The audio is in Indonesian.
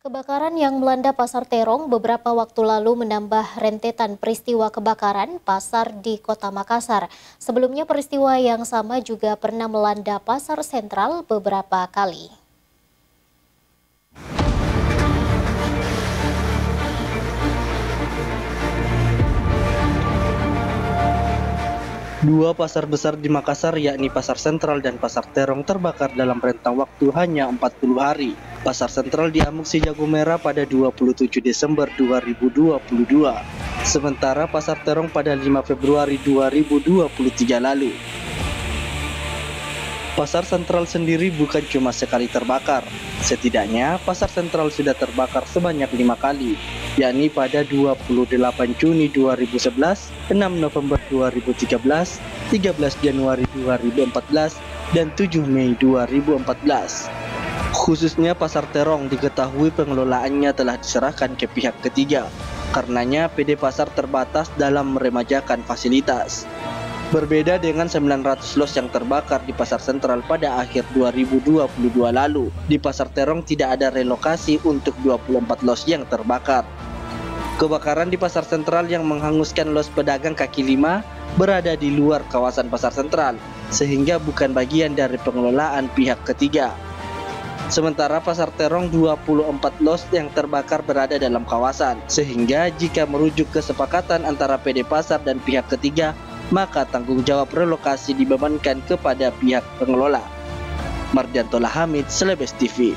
Kebakaran yang melanda Pasar Terong beberapa waktu lalu menambah rentetan peristiwa kebakaran pasar di Kota Makassar. Sebelumnya peristiwa yang sama juga pernah melanda Pasar Sentral beberapa kali. Dua pasar besar di Makassar yakni Pasar Sentral dan Pasar Terong terbakar dalam rentang waktu hanya 40 hari. Pasar Sentral di Amuk Sejago Merah pada 27 Desember 2022, sementara Pasar Terong pada 5 Februari 2023 lalu. Pasar Sentral sendiri bukan cuma sekali terbakar. Setidaknya Pasar Sentral sudah terbakar sebanyak 5 kali, yakni pada 28 Juni 2011, 6 November 2013, 13 Januari 2014, dan 7 Mei 2014. Khususnya Pasar Terong diketahui pengelolaannya telah diserahkan ke pihak ketiga. Karenanya PD Pasar terbatas dalam meremajakan fasilitas. Berbeda dengan 900 los yang terbakar di Pasar Sentral pada akhir 2022 lalu, di Pasar Terong tidak ada relokasi untuk 24 los yang terbakar. Kebakaran di Pasar Sentral yang menghanguskan los pedagang kaki lima berada di luar kawasan Pasar Sentral, sehingga bukan bagian dari pengelolaan pihak ketiga. Sementara Pasar Terong 24 los yang terbakar berada dalam kawasan, sehingga jika merujuk kesepakatan antara PD Pasar dan pihak ketiga, maka tanggung jawab relokasi dibebankan kepada pihak pengelola. Mardianto Hamid, Celebes TV.